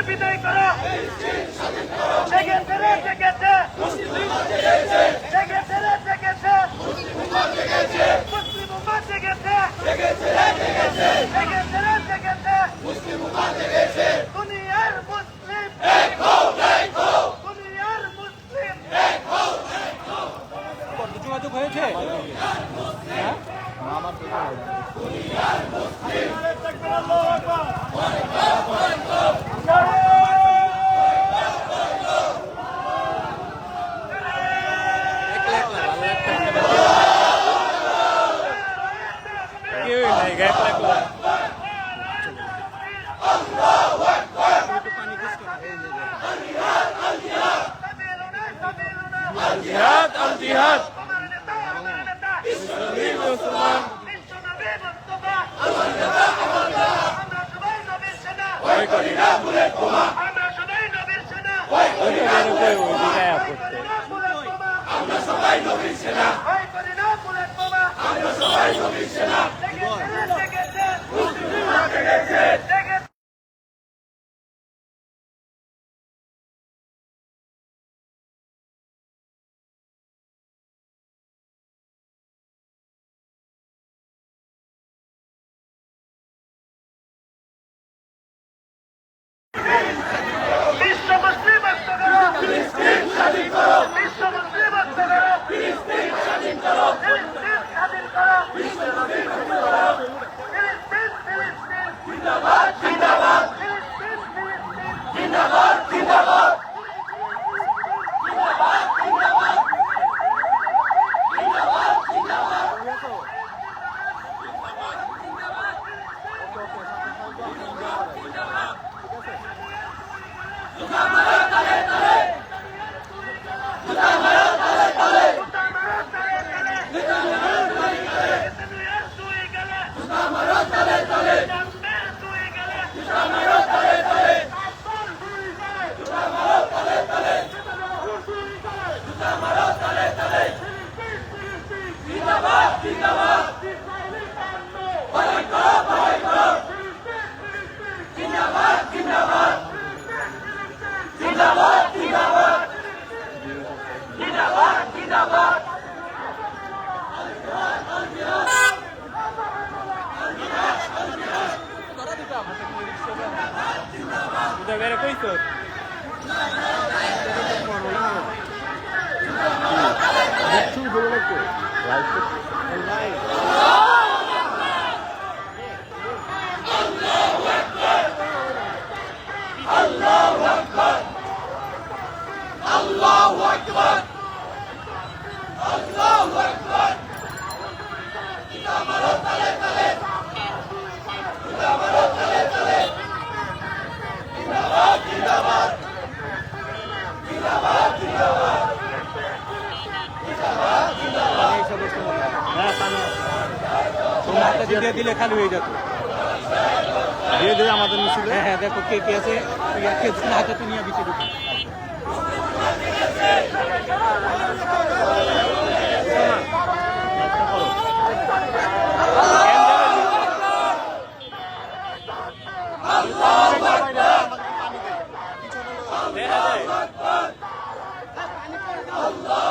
বিদায় করো, জেগেছে রে জেগেছে, জেগেছে রে জেগেছে, মুসলিম উম্মাহ জেগেছে, জেগেছে রে জেগেছে, মুসলিম উম্মাহ জেগেছে, দুনিয়ার মুসলিম এক হও, দুনিয়ার মুসলিম এক হও। যোগাযোগ হয়েছে আমার দুনিয়ার মুসলিম আল্লাহু আকবার। জিহাদ আল জিহাদ ভয় করি না বুলেট বোমা, আমরা সবাই নবীর সেনা, ভয় করি না বুলেট বোমা, আমরা সবাই নবীর সেনা, ভয় করি না বুলেট বোমা, আমরা সবাই নবীর সেনা, জেগেছে মুসলিম উম্মাহ জেগেছে, জেগেছে। বিশ্ব মুসলিম ঐক্য করো, ফিলিস্তিন স্বাধীন করো, বিশ্ব মুসলিম ঐক্য করো, ফিলিস্তিন স্বাধীন করো, ফিলিস্তিন স্বাধীন করো, বিশ্ব নবীর মুক্তি করো, ফিলিস্তিন ফিলিস্তিন জিন্দাবাদ জিন্দাবাদ, ফিলিস্তিন ফিলিস্তিন জিন্দাবাদ জিন্দাবাদ, জিন্দাবাদ জিন্দাবাদ, জিন্দাবাদ জিন্দাবাদ। বেড়ে কইতো আল্লাহু আকবার, আল্লাহু আকবার, আল্লাহু আকবার, জিন্দাবাদ তালে তালে, জিন্দাবাদ তালে তালে, জিন্দাবাদ জিন্দাবাদ, জিন্দাবাদ জিন্দাবাদ, জিন্দাবাদ জিন্দাবাদ। তোমার হাতে দিয়ে দিলে খালি হয়ে যেত। দিয়ে দিয়ে আমাদের মিছিল। হ্যাঁ হ্যাঁ, দেখো কে কে আছে, হাতে তো নিয়ে বিচে ঢুকে। আল্লাহু আকবার, আল্লাহু আকবার, আল্লাহু